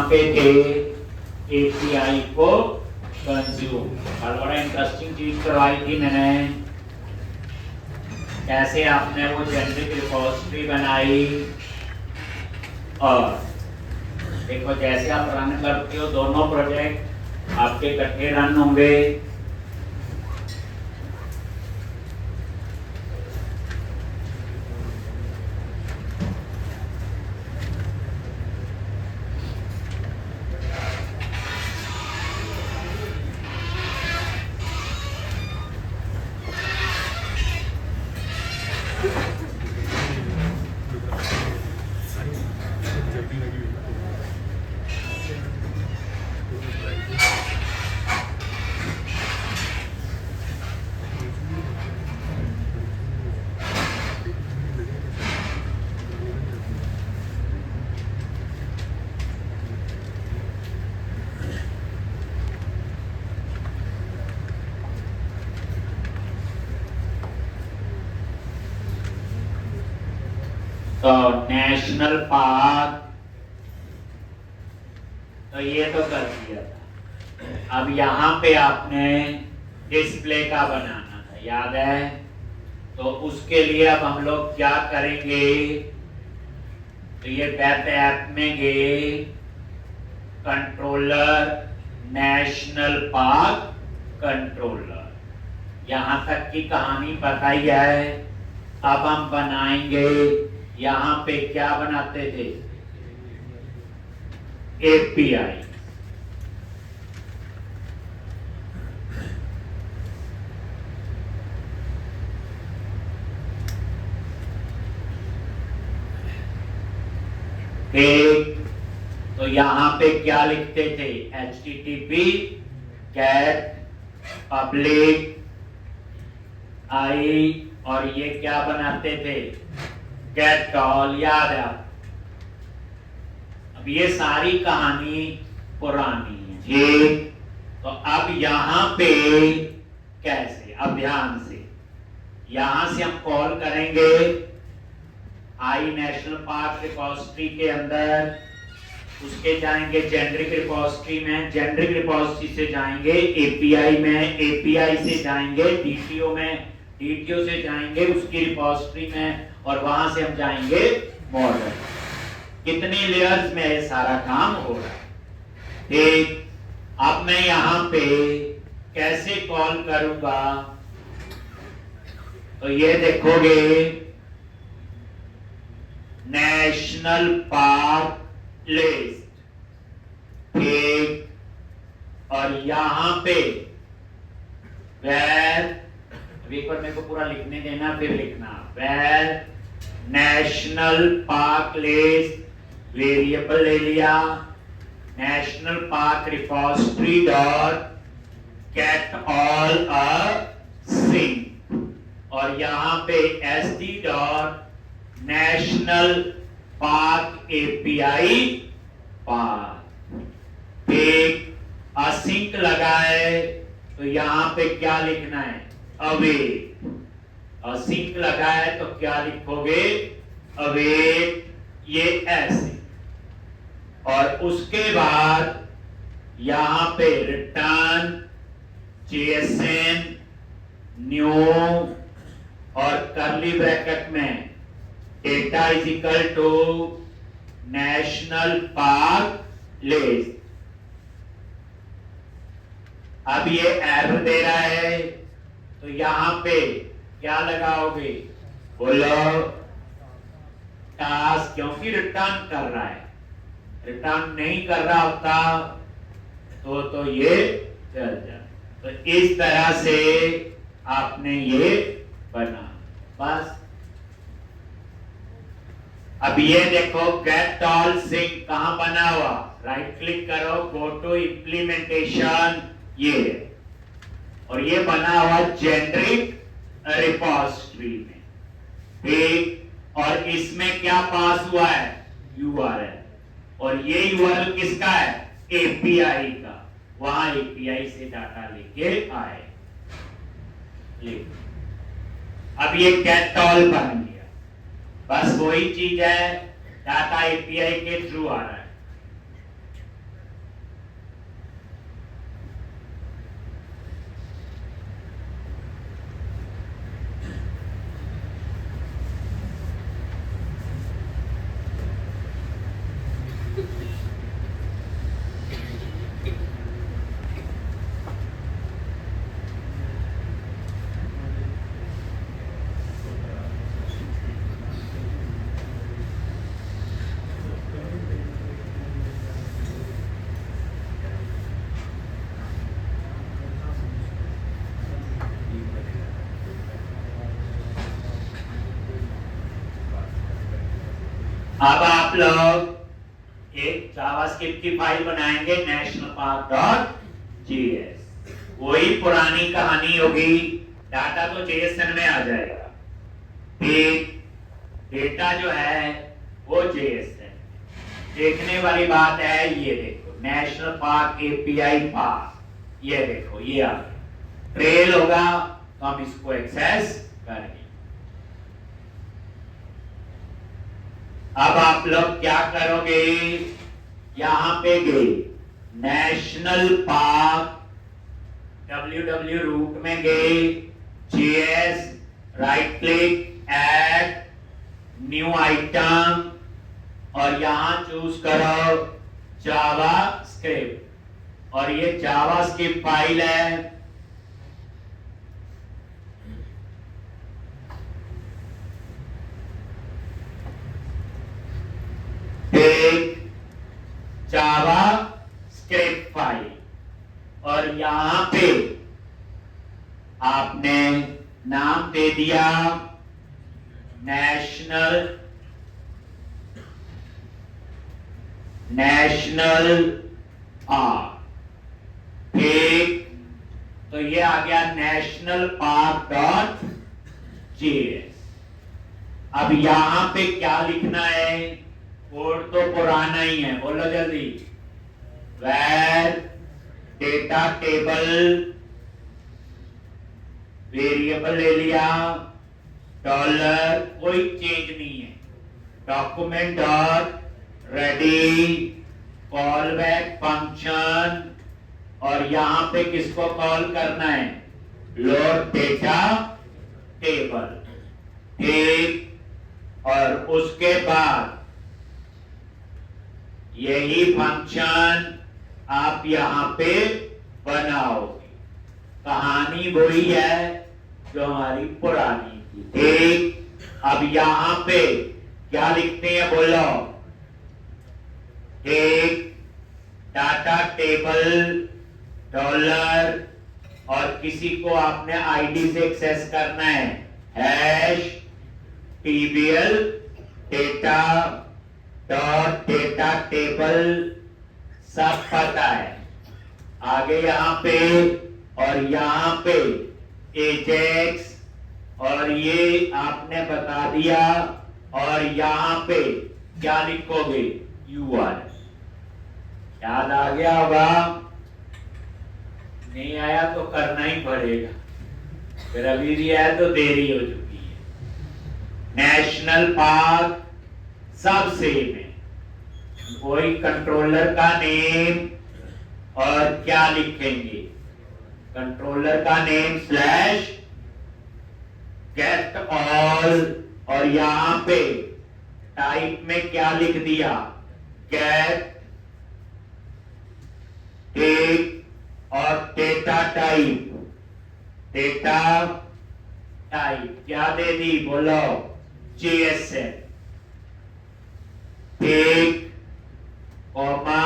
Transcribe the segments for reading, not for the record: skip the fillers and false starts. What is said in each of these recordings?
पे थे एपीआई को कंज्यूम। कल बड़ा इंटरेस्टिंग चीज करवाई थी मैंने, कैसे आपने वो जेनेरिक रिपोजिटरी बनाई। और देखो जैसे आप रन करते हो दोनों प्रोजेक्ट आपके इकट्ठे रन होंगे। तो नेशनल पार्क तो ये तो कर दिया था। अब यहाँ पे आपने डिस्प्ले का बनाना था, याद है? तो उसके लिए अब हम लोग क्या करेंगे, तो ये वेब ऐप में गए, कंट्रोलर नेशनल पार्क कंट्रोलर, यहाँ तक की कहानी बताई है। अब हम बनाएंगे, यहाँ पे क्या बनाते थे, एपीआई। एक तो यहाँ पे क्या लिखते थे, HTTP गेट पब्लिक आई, और ये क्या बनाते थे, गेट ऑल, याद है? अब ये सारी कहानी पुरानी है जी। तो अब यहाँ पे कैसे, अब ध्यान से, यहां से हम कॉल करेंगे आई नेशनल पार्क रिपोजिटरी के अंदर, उसके जाएंगे जेनेरिक रिपोजिटरी में, जेनेरिक रिपोजिटरी से जाएंगे एपीआई में, एपीआई से जाएंगे डीटीओ में, डीटीओ से जाएंगे उसकी रिपोजिटरी में, और वहां से हम जाएंगे मॉडल। कितनी लेयर्स में ये सारा काम हो रहा है, ठीक? अब मैं यहां पे कैसे कॉल करूंगा, तो ये देखोगे नेशनल पार्क लिस्ट, ठीक? और यहां पे वेर, एक बार मेरे को पूरा लिखने देना फिर लिखना, var national park list, variable ले लिया, national park repository dot get all async, और यहां पे SD dot national park API park, एक असिंक लगाए तो यहां पे क्या लिखना है, अवेट, असिंक लगाए तो क्या लिखोगे, अवेट, ये ऐसे, और उसके बाद यहां पे रिटर्न JSON न्यू, और कर्ली ब्रैकेट में data is equal to national park list. अब ये एरर दे रहा है, तो यहां पे क्या लगाओगे, बोलो टास्क, क्योंकि रिटर्न कर रहा है, रिटर्न नहीं कर रहा होता तो ये चल जाए। तो इस तरह से आपने ये बना, बस। अब ये देखो गेट ऑल सिंक कहां बना हुआ, राइट क्लिक करो, गो टू इंप्लीमेंटेशन, ये, और ये बना हुआ जेनेरिक रिपोजिटरी में, ठीक? और इसमें क्या पास हुआ है, URL, और ये URL किसका है, एपीआई का, वहां एपीआई से डाटा लेके आए। अब ये गेट ऑल बन गया, बस वही चीज है, डाटा एपीआई के थ्रू आ रहा है। अब आप लोग एक जावास्क्रिप्ट की फाइल बनाएंगे nationalpark.js। वही पुरानी कहानी होगी, डाटा तो JSON में आ जाएगा, डेटा जो है वो JSON। देखने वाली बात है, ये देखो नेशनल पार्क API पास, ये देखो ये आ गया, ट्रेल होगा तो हम इसको एक्सेस करेंगे। अब आप लोग क्या करोगे, यहां पे गए नेशनल पार्क www रूट में गए, JS right click add new item और यहां चूज करो जावास्क्रिप्ट, और ये जावास्क्रिप्ट फाइल है। एक जावास्क्रिप्ट फाइल, और यहां पे आपने नाम दे दिया नेशनल पार्क। ठीक, तो ये आ गया नेशनल पार्क डॉट जेएस। अब यहां पे क्या लिखना है, कोड तो पुराना ही है, बोलो जल्दी। वेर डेटा टेबल वेरिएबल ले लिया, डॉलर कोई चेंज नहीं है, document dot ready call back function, और यहां पे किसको कॉल करना है, लोड डेटा टेबल। ठीक, और उसके बाद यही फंक्शन आप यहां पे बनाओगे। कहानी वही है जो हमारी पुरानी थी। ठीक, अब यहां पे क्या लिखते हैं, बोलो। ठीक, डाटा टेबल डॉलर, और किसी को आपने आईडी से एक्सेस करना है, hash TBL data dot data table, सब पता है। आगे यहां पे और यहां पे एजेक्स, और ये आपने बता दिया, और यहां पे क्या लिखोगे, यूआर। याद आ गया होगा, नहीं आया तो करना ही पड़ेगा, फिर अभी भी आया तो देरी हो चुकी है। नेशनल पार्क सब सेम है, वही कंट्रोलर का नेम, और क्या लिखेंगे, कंट्रोलर का नेम स्लैश गेट ऑल, और यहां पे टाइप में क्या लिख दिया, गेट। ठीक, और डेटा टाइप, डेटा टाइप क्या दे दी, बोलो, JSON। ठीक, कॉमा,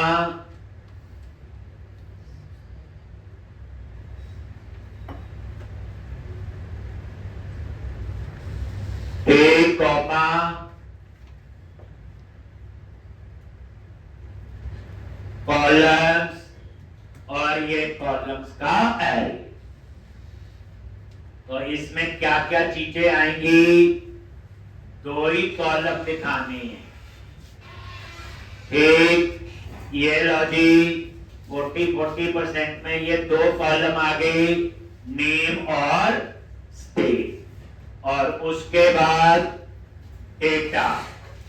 एक कॉमा, कॉलम्स, और ये कॉलम्स का एरे। तो इसमें क्या क्या चीजें आएंगी, दो ही कॉलम दिखाने हैं। ठीक, ये लो जी 40% में ये दो कॉलम आ गए, नेम और स्टेट, और उसके बाद डेटा,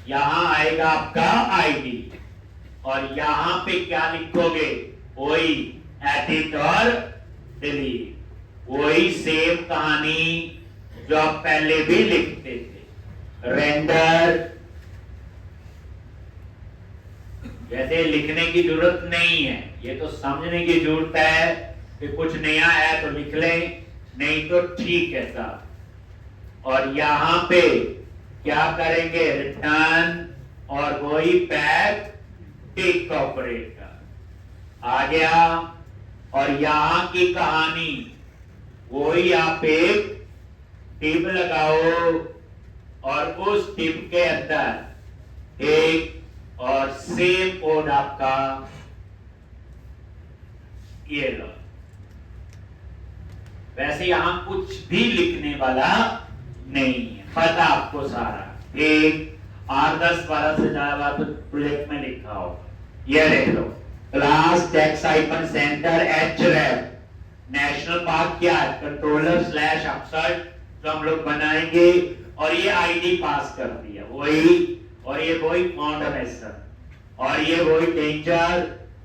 यहां आएगा आपका आईडी, और यहां पे क्या लिखोगे, वही एडिट और डिलीट, वही सेम कहानी जो आप पहले भी लिखते थे। रेंडर, वैसे लिखने की जरूरत नहीं है, ये तो समझने की जरूरत है कि कुछ नया है तो लिख लें, नहीं तो ठीक है साहब। और यहां पे क्या करेंगे, रिटर्न, और वही बैक टिक ऑपरेटर आ गया, और यहां की कहानी वही, आप एक टिप लगाओ, और उस टिप के अंदर एक और सेम कोड आपका ये लो। वैसे यहां कुछ भी लिखने वाला नहीं है, पता आपको सारा। एक 8-10-12 से ज्यादा बात तो प्रोजेक्ट में लिखा हो। ये देख लो, class text icon center href national park क्या है, कंट्रोलर स्लैश अपसर्ट जो हम लोग बनाएंगे, और ये आईडी पास कर दिया वही, और ये वही फाउंडेशन, और ये वही डेंजर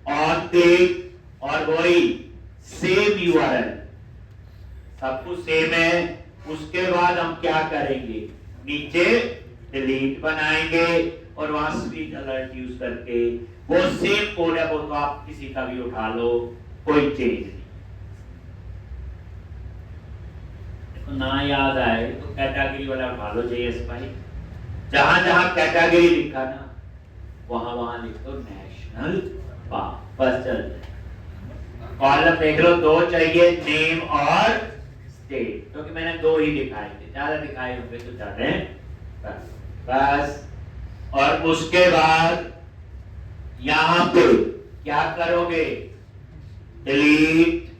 और टेक, और वही सेम यूआरएल, सब कुछ सेम है। उसके बाद हम क्या करेंगे, नीचे डिलीट बनाएंगे और वहां स्विच अलर्ट यूज करके वो सेम कोड है, वो तो आप किसी का भी उठा लो, कोई चेंज नहीं। तो ना याद आए तो कैटेगरी वाला उठा लो जेएस फाइल, जहां जहां कैटेगरी लिखा ना वहां वहां लिखो नेशनल पार्क, बस चल जाए। कॉलम देख लो, दो चाहिए, नेम और स्टेट, क्योंकि मैंने दो ही दिखाए थे, ज्यादा दिखाए होंगे तो ज्यादा बस। और उसके बाद यहां पे क्या करोगे, डिलीट,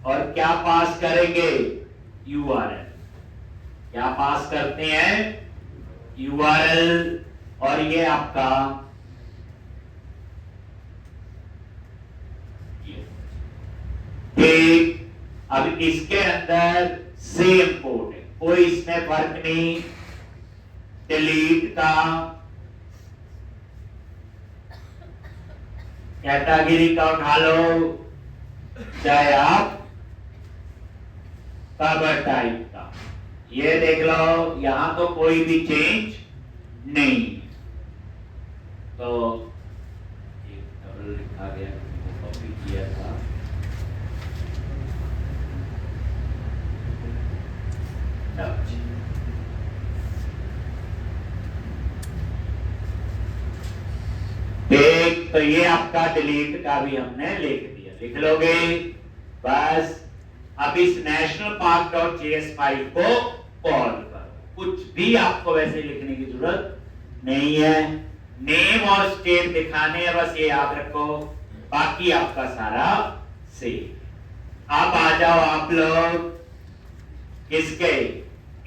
और क्या पास करेंगे, यूआरएल। क्या पास करते हैं, यूआरएल, और ये आपका ठीक। अब इसके अंदर सेम कोड है, कोई इसमें फर्क नहीं। डिलीट का कैटेगरी का उठा लो, चाहे आप कवर टाइप का, ये देख लो, यहां तो कोई भी चेंज नहीं। तो एक डबल लिखा गया, कॉपी किया था, एक तो ये आपका डिलीट का भी हमने लिख दिया, लिख लोगे बस। अब इस national park dot JS file को कॉल करो, कुछ भी आपको वैसे लिखने की जरूरत नहीं है, नेम और स्टेट दिखाने हैं, बस ये याद रखो, बाकी आपका सारा सेम। अब आ जाओ आप लोग किसके,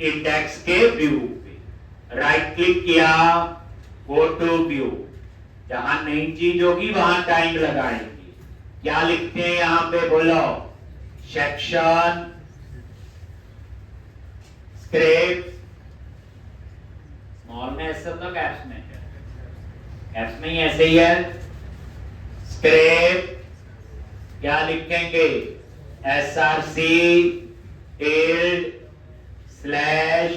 इंडेक्स के व्यू पे, राइट क्लिक किया, गो टू व्यू, जहां नई चीज होगी वहां टाइम लगाएंगे। क्या लिखते हैं यहां पे, बोलो, सेक्शन, स्क्रिप्ट, स्मॉल में ऐसे तो कैप्स में, कैप्स में ही ऐसे ही है। स्क्रिप्ट क्या लिखेंगे, एसआरसी टिल्ड स्लैश,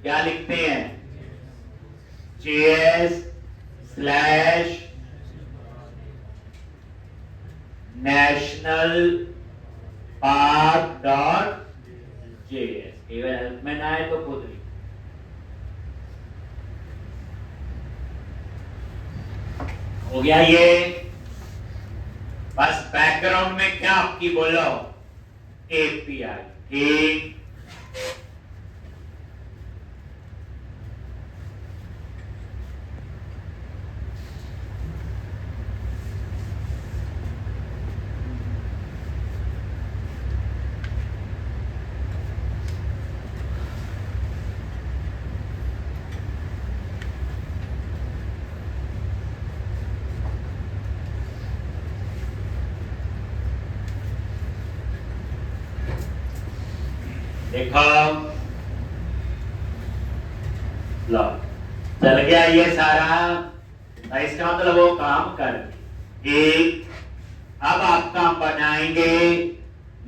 क्या लिखते हैं, JS slash national park dot JS, केवल हेल्प में ना आए तो खुद लिखो। हो गया ये, बस बैकग्राउंड में क्या आपकी बोलो, एपीआई, ठीक। देखो लो, चल गया ये सारा, इसका मतलब वो काम कर एक। अब आपका बनाएंगे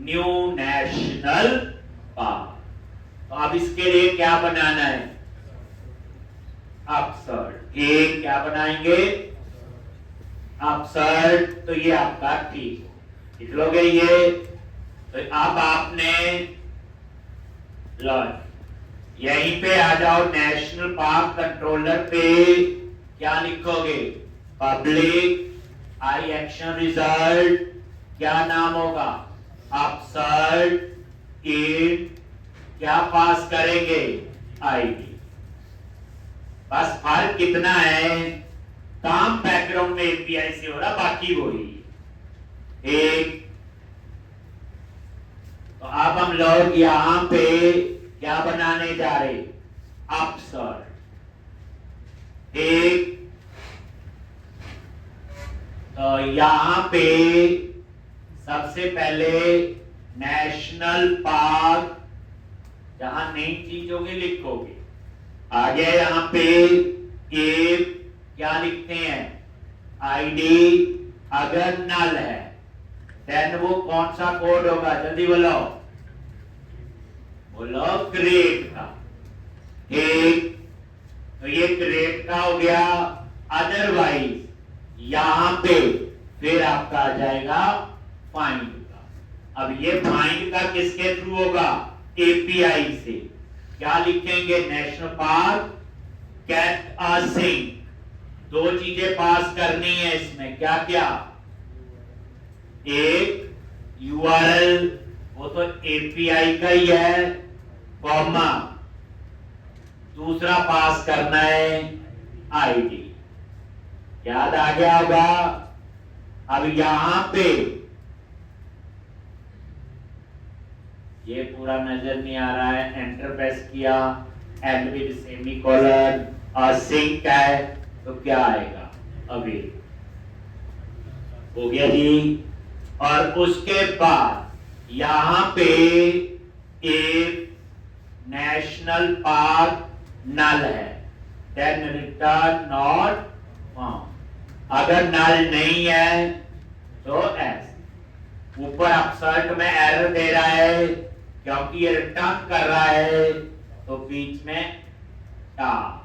न्यू नेशनल पार्क, तो अब इसके लिए क्या बनाना है, अपसर्ट, एक क्या बनाएंगे, अपसर्ट, तो ये आपका ठीक लिख लोगे ये। तो अब आपने यहीं पे आ जाओ, नेशनल पार्क कंट्रोलर पे क्या लिखोगे, पब्लिक आई एक्शन रिजल्ट, क्या नाम होगा, अपसर्ट इन, क्या पास करेंगे, आईडी, बस फर्क कितना है, काम बैकग्राउंड में एपीआई से हो रहा, बाकी वही एक। तो अब हम लोग यहां पे क्या बनाने जा रहे, अपसर्ट एक। तो यहां पे सबसे पहले नेशनल पार्क, जहां नई चीज होगी लिखोगे। आगे यहां पे एक क्या लिखते हैं, आईडी। अगर नल है देन वो कौन सा कोड होगा, जल्दी बोलो, बोलो ग्रेड का। ठीक, तो ये ग्रेड का हो गया। अदरवाइज यहां पे फिर आपका आ जाएगा फाइंड का। अब ये फाइंड का किसके थ्रू होगा, एपीआई से। क्या लिखेंगे, नेशनल पार्क कैट अ सिंक। दो चीजें पास करनी है इसमें, क्या क्या, एक यूआरएल, वो तो एपीआई का ही है, कॉमा दूसरा पास करना है आईडी। याद आ गया होगा। अब यहां पे ये पूरा नजर नहीं आ रहा है, एंटर प्रेस किया, एंड विद सेमीकोलन और सिंक है, तो क्या आएगा, अभी हो गया जी। और उसके बाद यहां पे एक नेशनल पार्क नल है, देन रिटर्न नॉट फाउंड। अगर नल नहीं है तो ऐसे ऊपर अपसर्ट में एरर दे रहा है क्योंकि ये रिटर्न कर रहा है, तो बीच में टास्क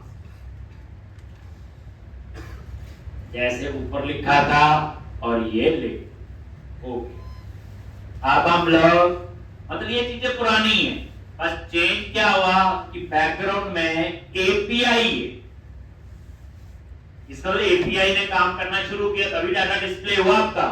जैसे ऊपर लिखा था और ये लिख ओके। अब हम लोग, मतलब ये चीजें पुरानी है, बस चेंज क्या हुआ कि बैकग्राउंड में एपीआई है। इसका मतलब एपीआई ने काम करना शुरू किया तभी डाटा डिस्प्ले हुआ आपका।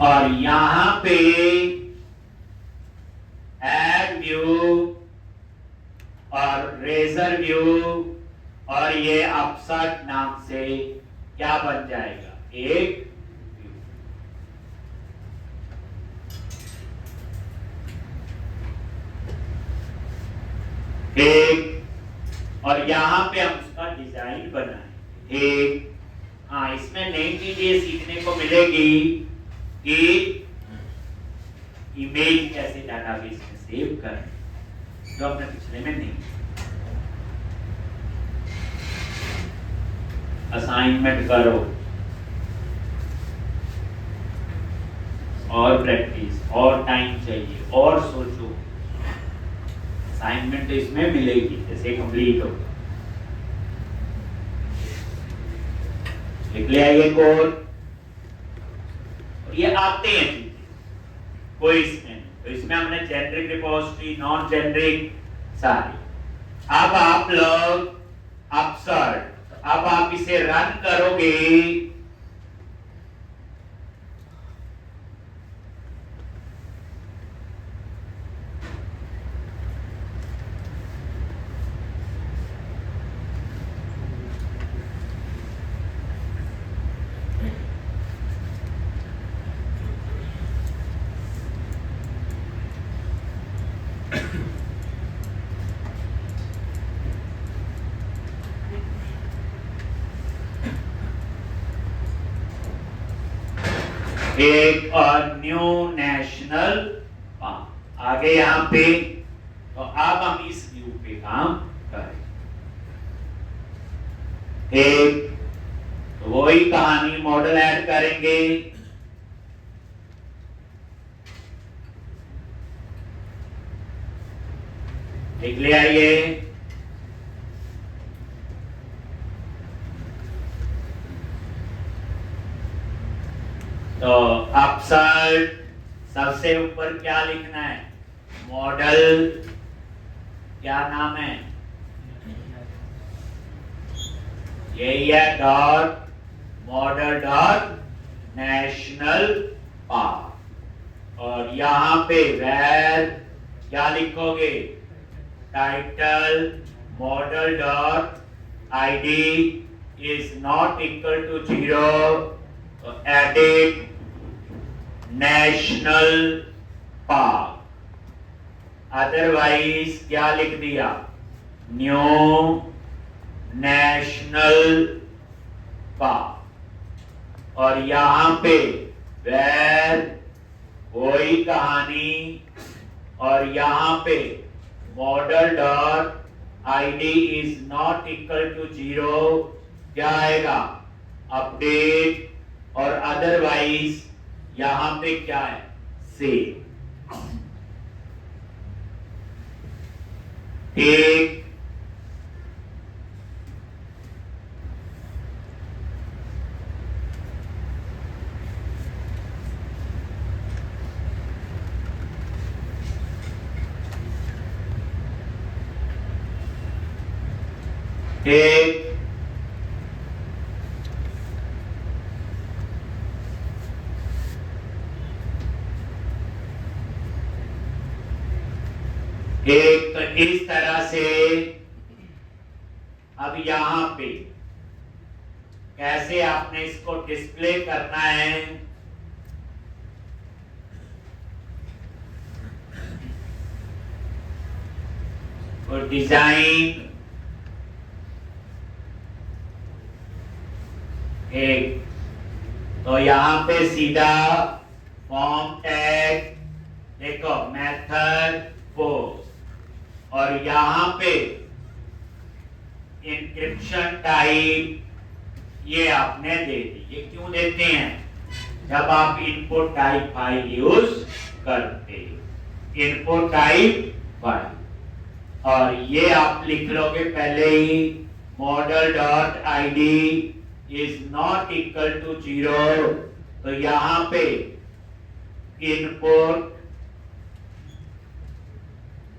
और यहां पे एड व्यू और रेजर व्यू और ये अपसर्ट नाम से क्या बन जाएगा, एक व्यू। एक, और यहां पे हम उसका डिजाइन बनाए एक। हाँ, इसमें नई चीज ये सीखने को मिलेगी कि इमेज कैसे डाटाबेस में सेव करें, जो हमने पिछले में नहीं। असाइनमेंट करो और प्रैक्टिस और टाइम चाहिए और सोचो, असाइनमेंट इसमें मिलेगी जैसे कंप्लीट हो। लिख लिया ये कोड, ये आते हैं कोई इसमें, तो इसमें हमने जेनरिक रिपोजिटरी, नॉन जेनरिक सारी। अब आप लोग अपसर्ट, अब आप इसे रन करोगे, एक और न्यू नेशनल पार्क। आगे यहाँ पे तो अब हम इस व्यू पे काम करें। एक तो वही कहानी मॉडल ऐड करेंगे। लिख ले आइए। तो अपसर्ट सबसे ऊपर क्या लिखना है? मॉडल क्या नाम है? यही है dot model dot national park. और यहां पे वेर क्या लिखोगे? Title model dot ID is not equal to 0, edit national park. Otherwise क्या लिख दिया? New national park. और यहां पे वेर वही कहानी, और यहां पे model dot ID is not equal to 0 क्या आएगा? अपडेट। और अदरवाइज यहां पे क्या है? सेव। ठीक। ठीक। एक तो इस तरह से अब यहां पे कैसे आपने इसको डिस्प्ले करना है? और डिजाइन एक तो यहां पे सीधा फॉर्म टैग देखो, मेथड पोस्ट, और यहां पे इंक्रिप्शन टाइप ये आपने दे दी। ये क्यों देते हैं? जब आप इनपुट टाइप फाइल यूज करते, इनपुट टाइप फाइल। और ये आप लिख लोगे पहले ही, model dot ID is not equal to 0। तो यहां पे इनपुट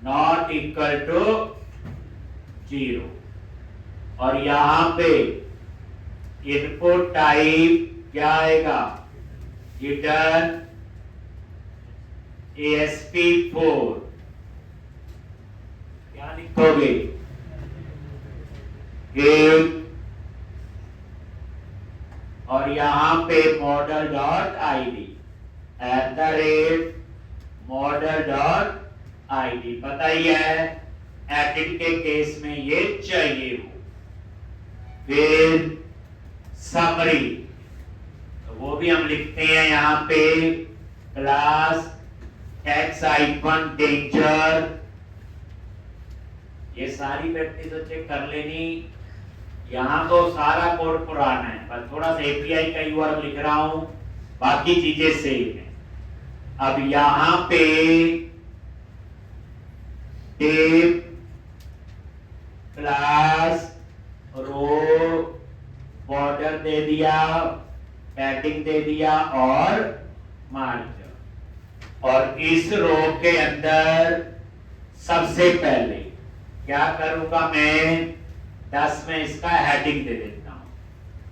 नॉट इक्वल टू 0, और यहां पे इनपुट टाइप क्या आएगा? Return ASP4। क्या लिखोगे? गिव। और यहां पे model dot ID @ model dot ID. पता ही है एडिट के केस में ये चाहिए हो। फिर समरी, तो वो भी हम लिखते हैं यहां पे, क्लास X-danger। ये सारी व्यक्ति तो चेक कर लेनी। यहां तो सारा कोड पुराना है, पर थोड़ा सा एपीआई का यूआरएल लिख रहा हूं, बाकी चीजें सेम है। अब यहां पे टेप क्लास रो बॉर्डर दे दिया, पैडिंग दे दिया और मार्जिन। और इस रो के अंदर सबसे पहले क्या करूंगा मैं? 10 में इसका हेडिंग दे देता हूं,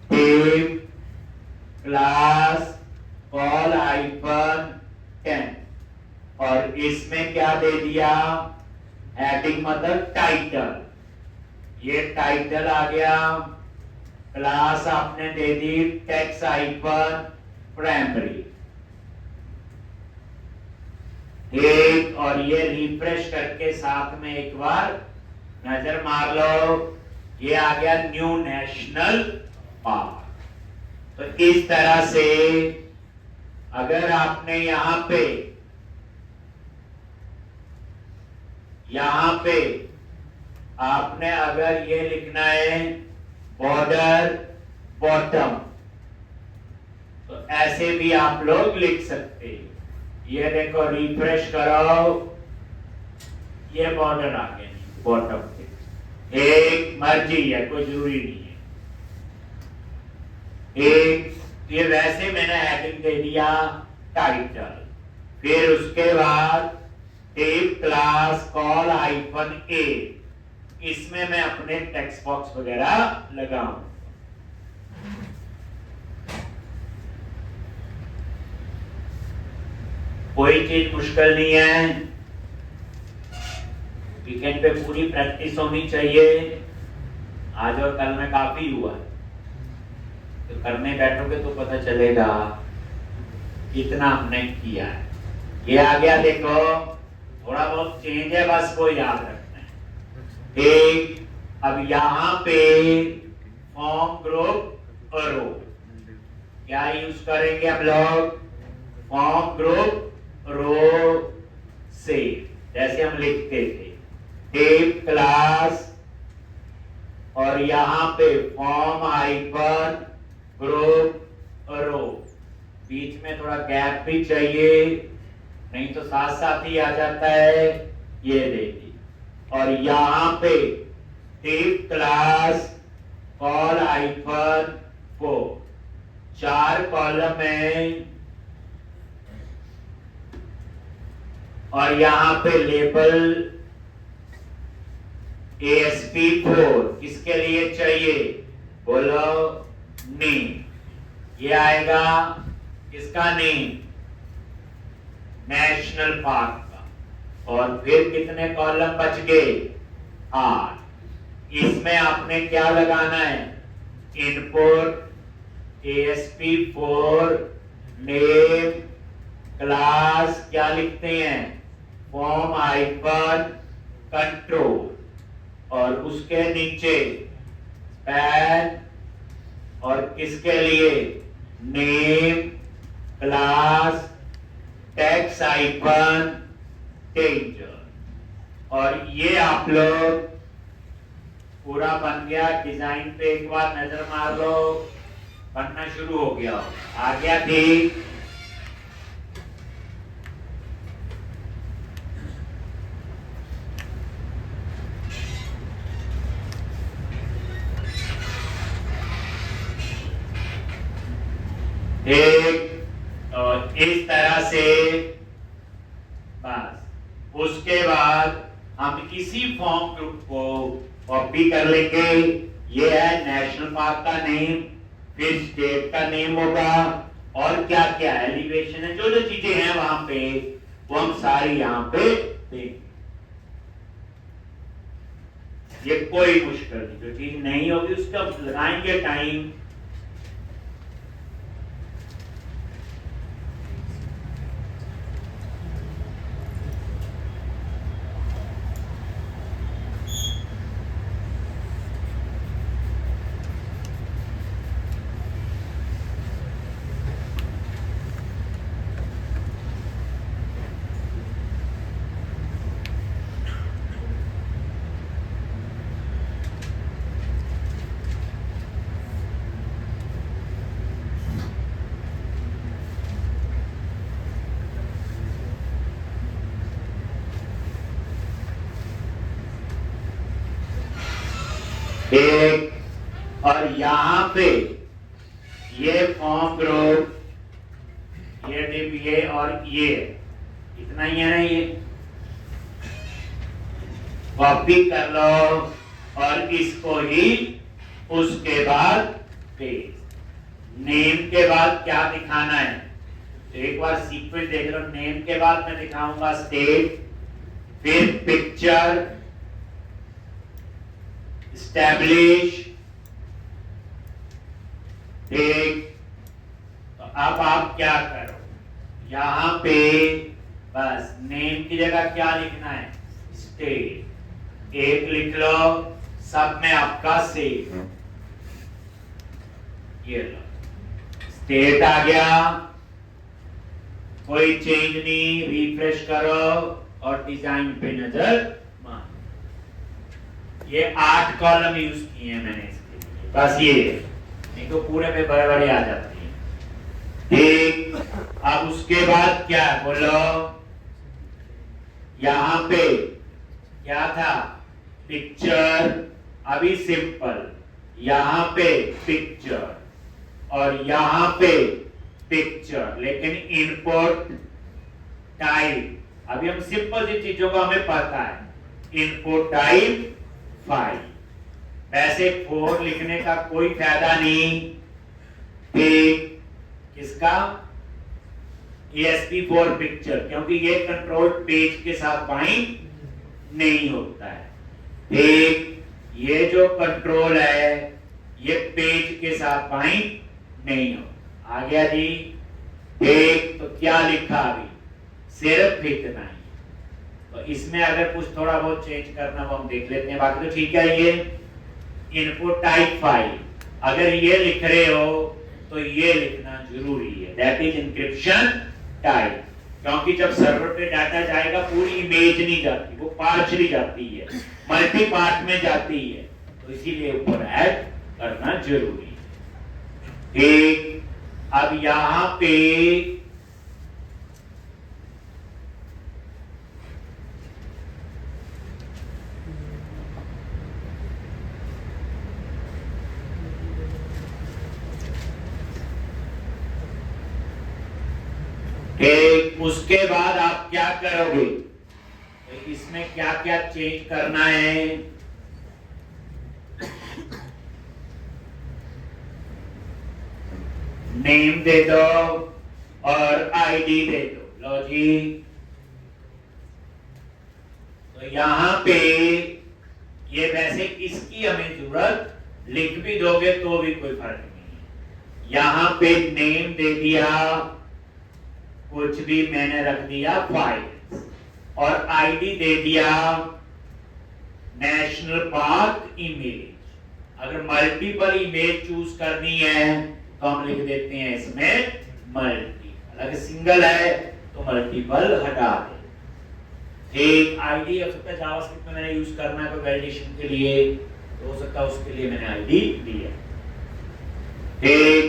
टेप क्लास कॉल -10। और इसमें क्या दे दिया? हेडिंग मतलब टाइटल। ये टाइटल आ गया। क्लास आपने दे दी टेक्स्ट-प्राइमरी। एक और ये रिफ्रेश करके साथ में एक बार नजर मार लो, ये आ गया न्यू नेशनल पार्क। तो इस तरह से अगर आपने यहां पे आपने अगर ये लिखना है बॉर्डर बॉटम, तो ऐसे भी आप लोग लिख सकते हैं। ये देखो, रिफ्रेश करो, ये बॉर्डर आ गया बॉटम पे। एक मर्जी है, कोई जरूरी नहीं है। एक ये वैसे मैंने हेडिंग दे दिया टाइटल, फिर उसके बाद टेप क्लास कॉल हाइफन ए, इसमें मैं अपने टेक्स्ट बॉक्स वगैरह लगाऊं। कोई चीज मुश्किल नहीं है, वीकेंड पे पूरी प्रैक्टिस होनी चाहिए। आज और कल में काफी हुआ, तो करने बैठोगे तो पता चलेगा कितना हमने किया है। ये आ गया, देखो थोड़ा बहुत चेंज है, बस वो याद रखना है। ठीक, अब यहाँ पे फॉर्म ग्रुप और रो क्या यूज करेंगे हम लोग? फॉर्म ग्रुप रो से, जैसे हम लिखते थे टेप क्लास और यहाँ पे फॉर्म हाइफन ग्रुप रो, बीच में थोड़ा गैप भी चाहिए, नहीं तो साथ साथ ही आ जाता है। ये देखिए, और यहाँ पे टेप क्लास कॉल हाइफन को 4 कॉलम है, और यहाँ पे लेबल ASP4 किसके लिए चाहिए? बोलो, नेम। ये आएगा किसका? नेम, नेशनल पार्क का। और फिर कितने कॉलम बच गए? 8। इसमें आपने क्या लगाना है? इनपुट ASP4 नेम क्लास, क्या लिखते हैं? फॉर्म हाइफन कंट्रोल, और उसके नीचे स्पैन, और किसके लिए? Name class text hyphen danger. और ये आप लोग पूरा बन गया। डिजाइन पे एक बार नजर मार लो, बनना शुरू हो गया, आ गया ठीक। एक इस तरह से, बस उसके बाद हम इसी फॉर्म ग्रुप को कॉपी कर लेंगे। ये है नेशनल पार्क का नेम, फिर स्टेट का नेम होगा, और क्या क्या एलिवेशन है, जो जो चीजें हैं वहां पे, वो हम सारी यहाँ पे देंगे। ये कोई मुश्किल नहीं, जो चीज नहीं होगी उसका लगाएंगे टाइम। एक, और यहां पे ये फॉर्म ग्रुप, ये डिप, ये और ये, इतना ही है ना, ये कॉपी कर लो, और इसको ही उसके बाद पेस्ट। नेम के बाद क्या दिखाना है? तो एक बार सीक्वेंस देख लो। नेम के बाद मैं दिखाऊंगा स्टेट, फिर पिक्चर, एस्टैब्लिश, ठीक। तो अब आप क्या करो, यहां पे बस नेम की जगह क्या लिखना है? स्टेट। एक लिख लो, सब में आपका सेव। ये लो, स्टेट आ गया, कोई चेंज नहीं, रिफ्रेश करो और डिजाइन पे नजर मारो। ये 8 कॉलम यूज किए हैं मैंने इसके लिए, बस ये, नहीं तो पूरे पे बड़े बड़े आ जाते हैं। ठीक, अब उसके बाद क्या बोलो, यहां पे क्या था, पिक्चर, अभी सिंपल, यहां पे पिक्चर और यहां पे पिक्चर, लेकिन इनपुट टाइप, अभी हम सिंपल सी चीजों को हमें पता है, इनपुट टाइप फाइल। वैसे 4 लिखने का कोई फायदा नहीं, ठीक, किसका, ESP4 पिक्चर, क्योंकि ये कंट्रोल पेज के साथ बाइंड नहीं होता है। ठीक, ये जो कंट्रोल है ये पेज के साथ बाइंड नहीं हो। आ गया जी। ठीक, तो क्या लिखा अभी, सिर्फ इतना ही। तो इसमें अगर कुछ थोड़ा बहुत चेंज करना वो हम देख लेते हैं, बाकी तो ठीक है। ये इनपुट टाइप फाइल, अगर ये लिख रहे हो तो ये लिखना जरूरी है, दैट इज इंक्रिप्शन टाइप, क्योंकि जब सर्वर पे डाटा जाएगा पूरी इमेज नहीं जाती, वो पार्शली जाती है, मल्टी पार्ट में जाती है, तो इसीलिए ऊपर ऐड करना जरूरी है। ठीक, अब यहां पे ठीक, उसके बाद आप क्या करोगे, तो इसमें क्या क्या चेंज करना है, नेम दे दो और आईडी दे दो। लो जी, तो यहां पे ये वैसे इसकी हमें जरूरत, लिख भी दोगे तो भी कोई फर्क नहीं है। यहां पे नेम दे दिया, कुछ भी मैंने रख दिया फाइल, और आईडी दे दिया नेशनल पार्क इमेज। अगर मल्टीपल इमेज चूज करनी है तो हम लिख देते हैं इसमें मल्टी, अगर सिंगल है तो मल्टीपल हटा दे। एक आईडी हो सकता है जावास्क्रिप्ट में मैंने यूज करना है कोई वैलिडेशन के लिए, तो हो सकता है उसके लिए मैंने आईडी दी है। ठीक,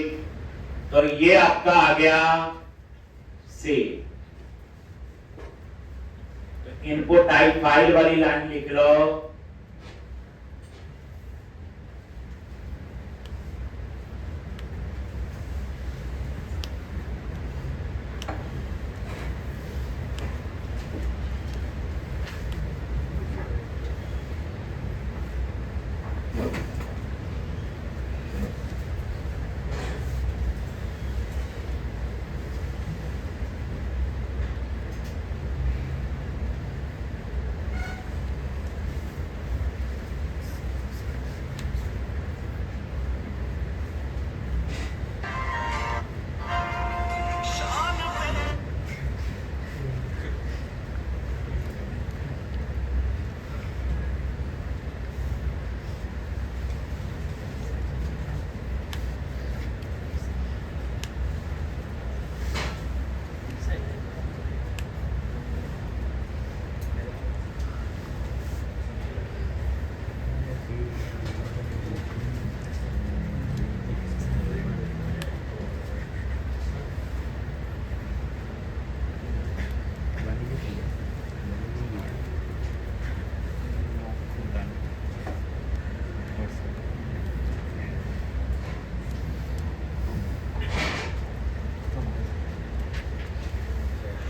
तो ये आपका आ गया सेव। तो इनपुट टाइप फाइल वाली लाइन लिख लो,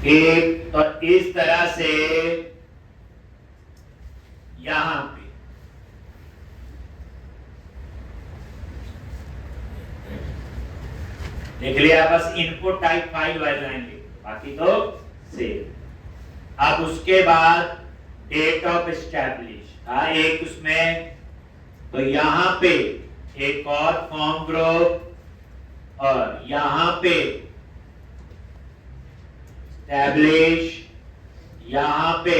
एक, और इस तरह से यहां पे देख लिया, बस इनपुट टाइप फाइल वाली लाइन लिख, बाकी तो सेव। अब उसके बाद डेट ऑफ एस्टैब्लिश था एक उसमें, तो यहां पे एक और फॉर्म ग्रुप, और यहां पे एस्टैब्लिश, यहां पे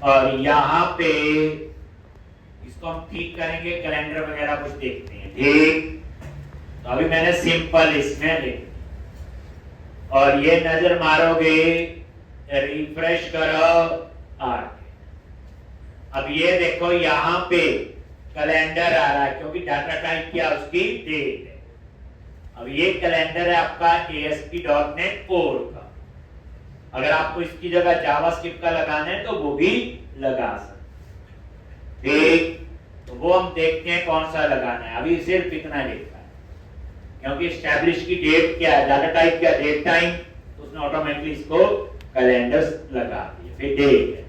और यहां पे इसको हम ठीक करेंगे, कैलेंडर वगैरह कुछ देखते हैं। ठीक, तो अभी मैंने सिंपल इसमें लिख, और ये नजर मारोगे, रिफ्रेश करो आगे। अब ये देखो यहाँ पे कैलेंडर आ रहा है, क्योंकि डाटा टाइप क्या उसकी डेट है। अब ये कैलेंडर है आपका ASP.NET कोर का। अगर आपको इसकी जगह जावास्क्रिप्ट का लगाना है तो वो भी लगा सकते। ठीक, तो वो हम देखते हैं कौन सा लगाना है। अभी सिर्फ इतना लिखा है, क्योंकि एस्टैब्लिश की डेट क्या है, डाटा टाइप क्या, डेट टाइम, तो उसने ऑटोमेटिकली इसको कैलेंडर लगा दिया। फिर डेट है,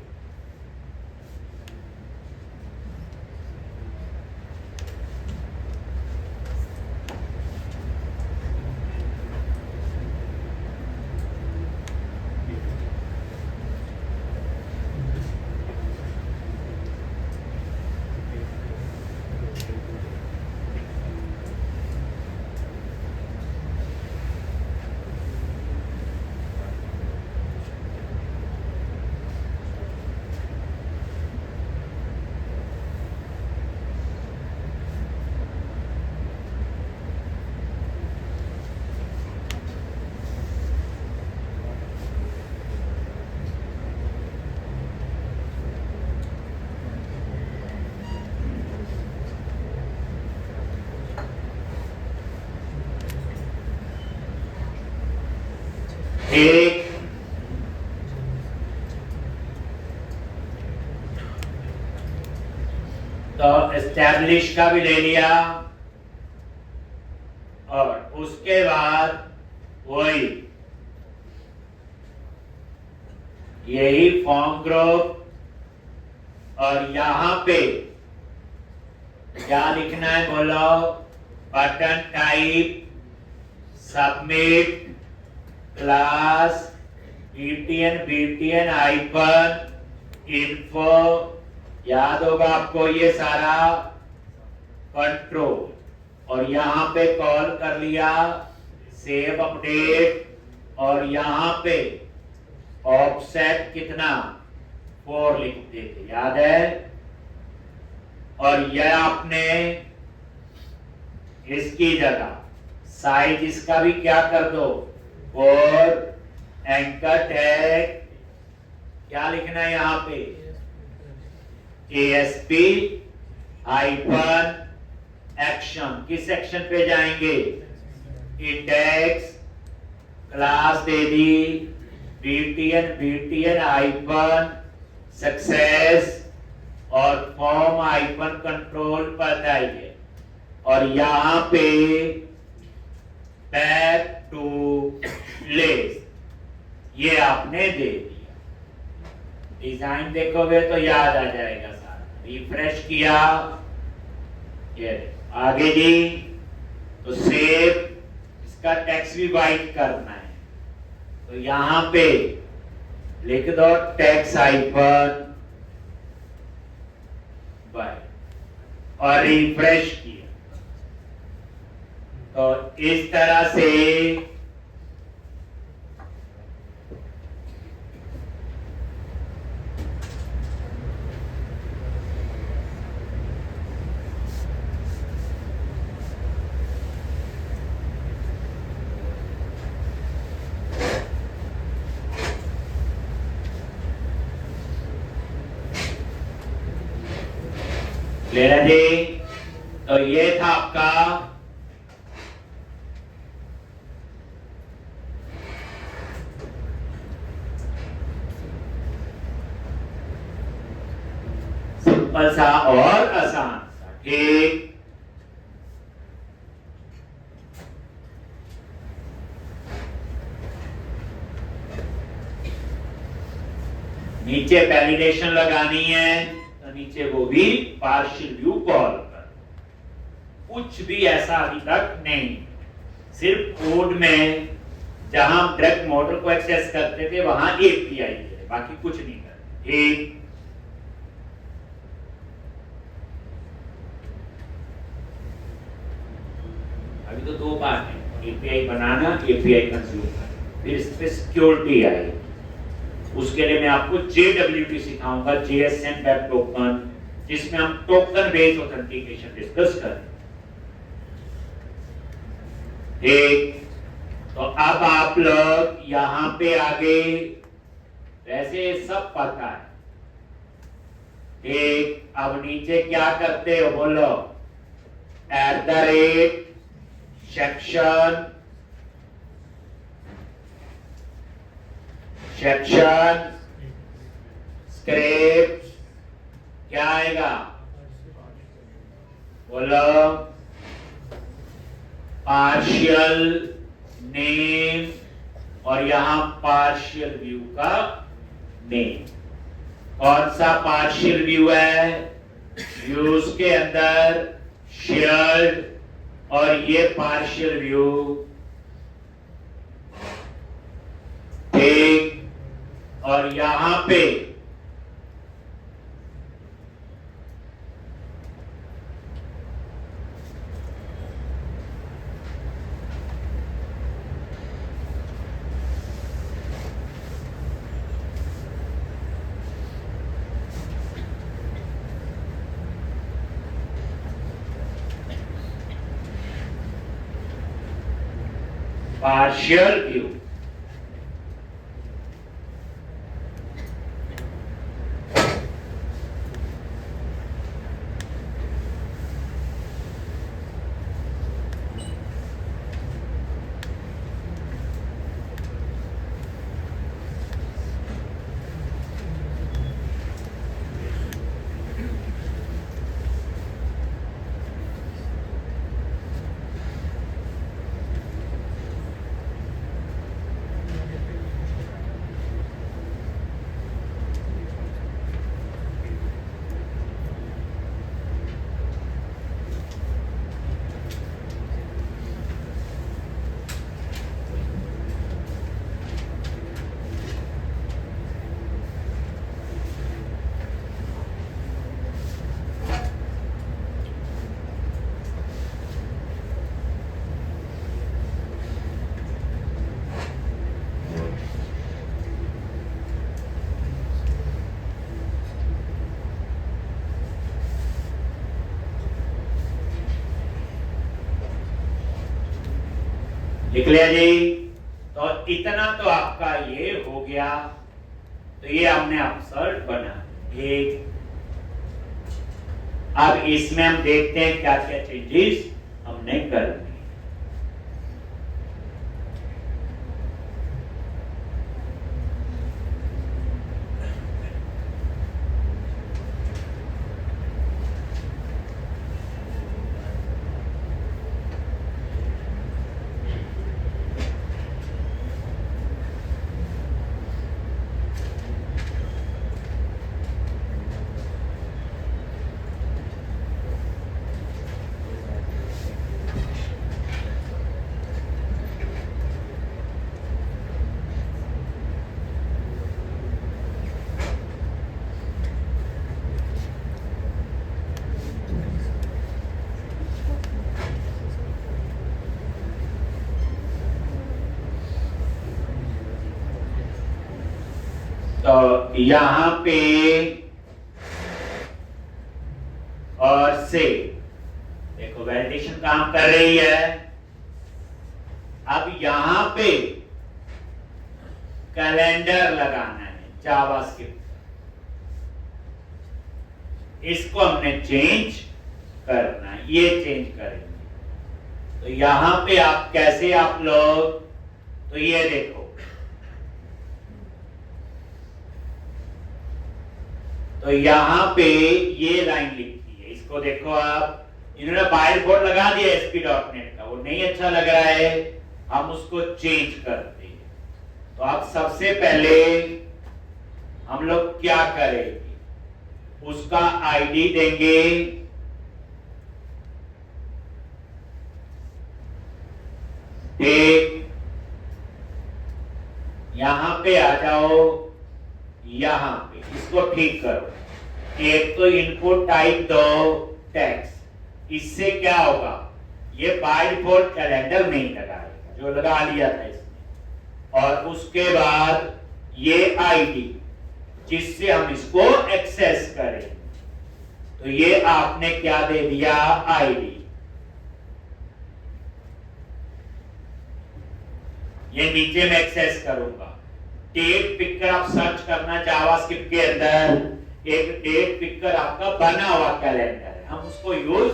एक तो एस्टैब्लिश का भी ले लिया, और उसके बाद वही यही फॉर्म ग्रुप, और यहां पे क्या लिखना है बोलो, button type, submit, class btn hyphen info, याद होगा आपको ये सारा कंट्रोल, और यहां पे कॉल कर लिया सेव अपडेट, और यहां पे ऑफसेट कितना 4 लिख देते, याद है। और यह आपने इसकी जगह साइज इसका भी क्या कर दो, और एंकर टैग क्या लिखना है यहां पे, ASP हाइफन एक्शन, किस एक्शन पे जाएंगे, इंडेक्स, क्लास दे दी btn हाइफन सक्सेस, और फॉर्म हाइफन कंट्रोल पर जाइए, और यहां पे बैक टू प्लेस ये आपने दे दिया। डिजाइन देखोगे तो याद आ जाएगा सारा। रिफ्रेश किया, ये आगे जी, तो सेव, इसका टेक्स्ट भी वाइट करना है, तो यहां पे लिख दो टेक्स्ट हाइफन वाइट, और रिफ्रेश किया। तो इस तरह से लेना जी। तो ये था आपका सिंपल सा और आसान सा। ठीक, नीचे वैलिडेशन लगानी है तो नीचे वो भी पार्शियल व्यू कॉल कर, कुछ भी ऐसा अभी तक नहीं, सिर्फ कोड में जहां डायरेक्ट मॉडल को एक्सेस करते थे वहां एपीआई थे, बाकी कुछ नहीं करते। ठीक, अभी तो 2 पार्ट है, एपीआई बनाना, एपीआई कंज्यूम करना, फिर इस पे सिक्योरिटी आई, उसके लिए मैं आपको JWT सिखाऊंगा, JSN वेब टोकन, जिसमें हम टोकन बेस्ड ऑथेंटिकेशन डिस्कस करें। ठीक, तो अब आप लोग यहां पे आगे, वैसे सब पता है। ठीक, अब नीचे क्या करते हो बोलो, @ सेक्शन स्क्रिप्ट, क्या आएगा बोलो, पार्शियल नेम और यहां पार्शियल व्यू का नेम। कौन सा पार्शियल व्यू है, व्यूज के अंदर शेयर्ड, और ये पार्शियल व्यू। ठीक, और यहां पे पार्शियल व्यू। लिख लिया जी, तो इतना तो आपका ये हो गया। तो ये हमने अपसर्ट बना। एक, अब इसमें हम देखते हैं क्या क्या चेंजेस हमने करनी। तो यहां पे और से देखो वैलिडेशन काम कर रही है। अब यहां पे कैलेंडर लगाना है जावास्क्रिप्ट, इसको हमने चेंज करना है, ये चेंज करेंगे। तो यहां पे आप कैसे आप लोग, तो ये देखो, तो यहां पे ये लाइन लिखी है, इसको देखो आप, इन्होंने बाइट बोर्ड लगा दिया ASP.NET का, वो नहीं अच्छा लग रहा है, हम उसको चेंज करते हैं। तो आप सबसे पहले हम लोग क्या करेंगे, उसका आईडी देंगे, ठीक, यहां पे आ जाओ, यहां पे इसको ठीक करो। एक तो इनपुट टाइप दो टेक्स्ट, इससे क्या होगा, ये बाय डिफॉल्ट कैलेंडर नहीं लगाएगा, जो लगा लिया था इसने। और उसके बाद ये आईडी जिससे हम इसको एक्सेस करें, तो ये आपने क्या दे दिया, आईडी। ये नीचे में एक्सेस करूंगा। डेट पिकर आप सर्च करना जावास्क्रिप्ट के अंदर, एक डेट पिकर आपका बना हुआ कैलेंडर है, हम उसको यूज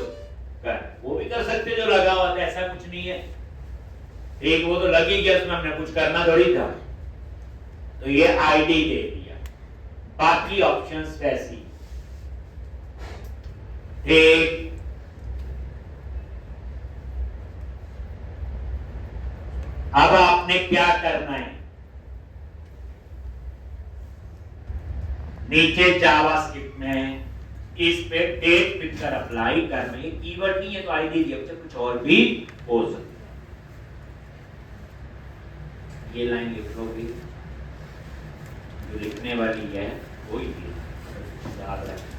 कर, वो भी कर सकते जो लगा हुआ था, ऐसा कुछ नहीं है। एक वो तो लग ही गया, उसमें हमने कुछ करना थोड़ी था। तो ये आईडी दे दिया, बाकी ऑप्शंस वैसी। ठीक, अब आपने क्या करना है, नीचे जावास्क्रिप्ट में इस पे डेट पिकर अप्लाई करना है। कीवर्ड नहीं है तो आईडी दिया, कुछ और भी हो सकता है। ये लाइन लिख लो भी, जो लिखने वाली है वही याद रखें।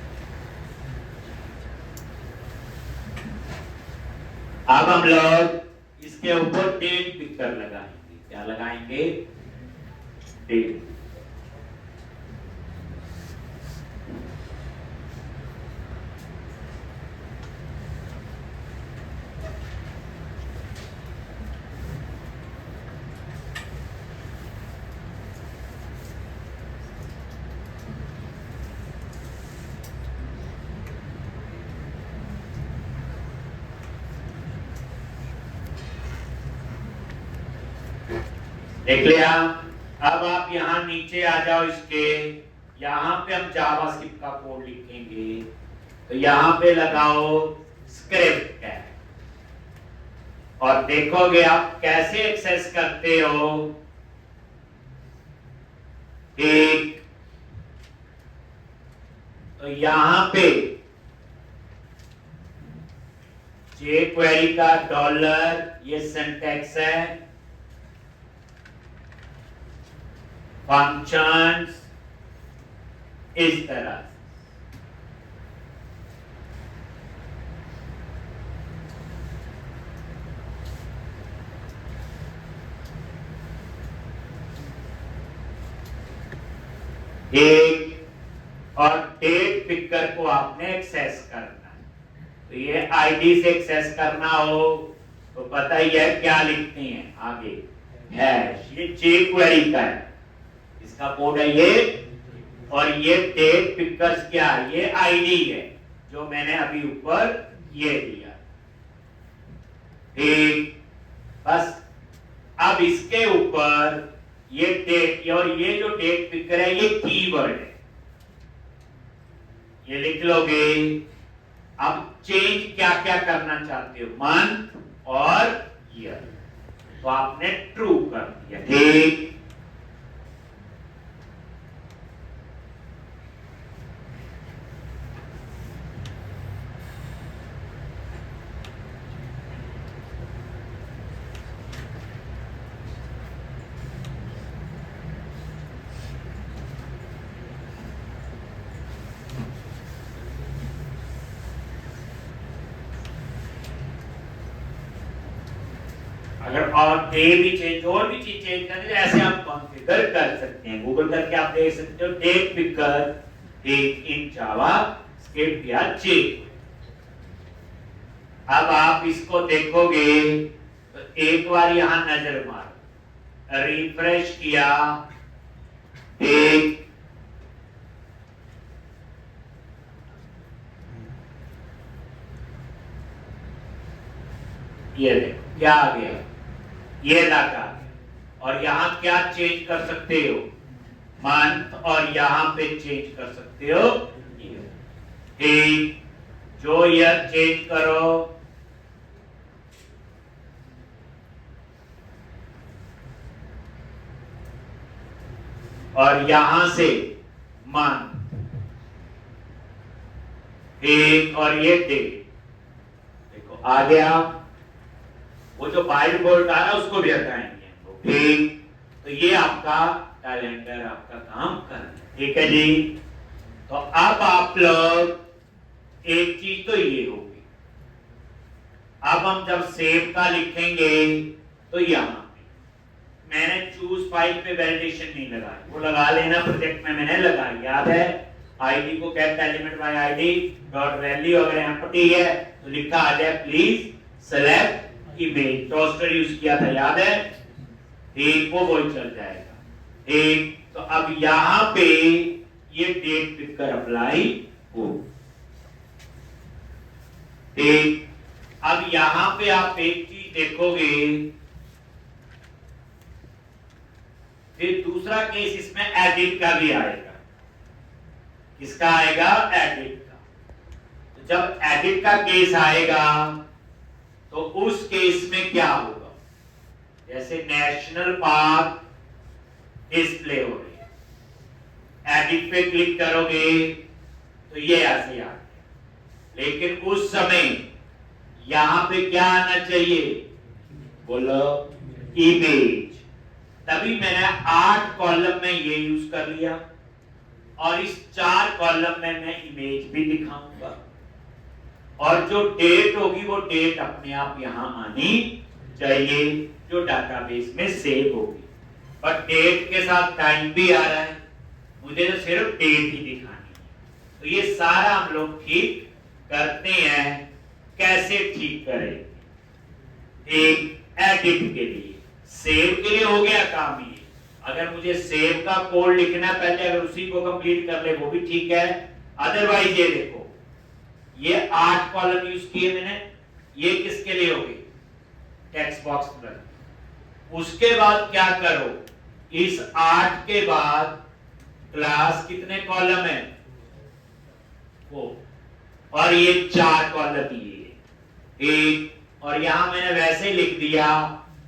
अब हम लोग इसके ऊपर डेट पिकर लगाएंगे। क्या लगाएंगे? डेट। देख लिया। अब आप यहां नीचे आ जाओ, इसके यहां पे हम जावास्क्रिप्ट का कोड लिखेंगे, तो यहां पे लगाओ स्क्रिप्ट कैट, और देखोगे आप कैसे एक्सेस करते हो। एक तो यहां पे jQuery का डॉलर, ये सिंटैक्स है, फंक्शंस इस तरह। एक और डेट पिकर को आपने एक्सेस करना है, तो ये आईडी से एक्सेस करना हो तो पता ही है क्या लिखते हैं आगे, हैश। ये jQuery का है, इसका कोड है ये, और ये डेट पिकर्स क्या है, ये आईडी है जो मैंने अभी ऊपर ये दिया। ठीक, बस अब इसके ऊपर ये डेट, और ये जो डेट पिकर है ये कीवर्ड है, ये लिख लोगे। अब चेंज क्या क्या करना चाहते हो, मंथ और ईयर, तो आपने ट्रू कर दिया। ठीक, अगर और भी चेंज, और भी चीज चेंज करनी है, ऐसे आप कॉन्फ़िगर कर सकते हैं। गूगल करके आप देख सकते हो डेट पिकर इन जावा स्क्रिप्ट या चेक। अब आप इसको देखोगे तो एक बार यहां नजर मार, रिफ्रेश किया, एक ये देखो क्या आ गया, ये लगा। और यहां क्या चेंज कर सकते हो, मंथ, और यहां पे चेंज कर सकते हो ठीक, जो ईयर चेंज करो, और यहां से मंथ ठीक, और ये डेट। देखो आ गया, वो जो बाइट बोर्ड आ रहा है उसको भी हटाएंगे। ठीक, तो ये आपका कैलेंडर आपका काम कर रहा है। ठीक है जी। तो अब आप लोग एक चीज तो ये होगी, अब हम जब सेव का लिखेंगे तो यहां पे मैंने चूज फाइल पे वैलिडेशन नहीं लगाई, वो लगा लेना, प्रोजेक्ट में मैंने लगाई, याद है। आईडी को कहता है element by ID dot value, अगर एम्प्टी है तो लिखा आ जाए please select image, toaster use किया था, याद है। ठीक, वो चल जाएगा। ठीक, तो अब यहां पे ये डेट पिकर अप्लाई हो। ठीक, अब यहां पे आप एक चीज देखोगे, फिर दूसरा केस इसमें एडिट का भी आएगा। किसका आएगा? एडिट का। तो जब एडिट का केस आएगा तो उस केस में क्या होगा? जैसे नेशनल पार्क डिस्प्ले हो रही है, एडिट पे क्लिक करोगे तो ये ऐसे आ गया। लेकिन उस समय यहां पे क्या आना चाहिए? बोलो, इमेज। तभी मैंने 8 कॉलम में ये यूज कर लिया और इस 4 कॉलम में मैं इमेज भी दिखाऊंगा, और जो डेट होगी वो डेट अपने आप यहां आनी चाहिए जो डाटाबेस में सेव होगी। और डेट के साथ टाइम भी आ रहा है, मुझे तो सिर्फ डेट ही दिखानी है। तो ये सारा हम लोग ठीक करते हैं। कैसे ठीक करें? एक एडिट के लिए, सेव के लिए हो गया काम ये। अगर मुझे सेव का कोड लिखना है पहले, अगर उसी को कंप्लीट कर ले वो भी ठीक है। अदरवाइज ये देखो, ये 8 कॉलम यूज किए मैंने, ये किसके लिए होगी? टेक्स्ट बॉक्स पर। उसके बाद क्या करो, इस 8 के बाद क्लास कितने कॉलम है? वो, और ये 4 कॉलम ये एक, और यहां मैंने वैसे लिख दिया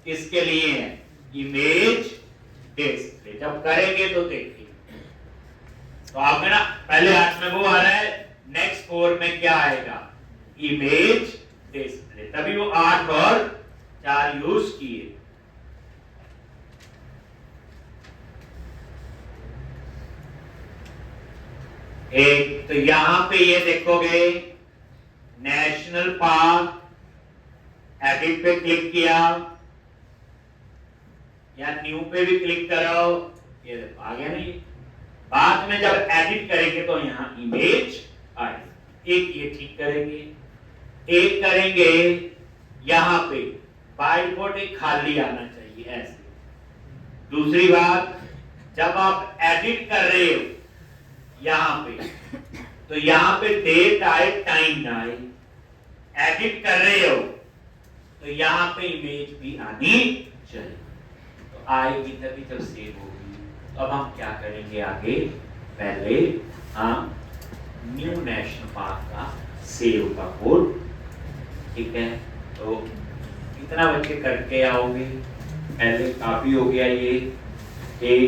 किसके लिए है? Image display. जब करेंगे तो देखिए, तो आपने ना पहले 8 में वो आ रहा है, नेक्स्ट 4 में क्या आएगा? Image display. तभी वो 8 और 4 यूज किए। एक तो यहां पे ये देखोगे, नेशनल पार्क, एडिट पे क्लिक किया या न्यू पे भी क्लिक करो, ये देखो आ गया नहीं। बाद में जब एडिट करेंगे तो यहां इमेज आएगी। एक ये ठीक करेंगे, एक करेंगे यहां पे बाय डिफॉल्ट एक खाली आना चाहिए ऐसे। दूसरी बात, जब आप एडिट कर रहे हो यहां पे, तो यहां पे डेट आए टाइम ना आए। एडिट कर रहे हो तो यहां पे इमेज भी आनी चाहिए, तो आएगी तभी जब सेव होगी। तो अब हम क्या करेंगे आगे? पहले हम न्यू नेशनल पार्क का सेव का कोड, ठीक है, तो कितना बच्चे करके आओगे? पहले काफी हो गया ये एक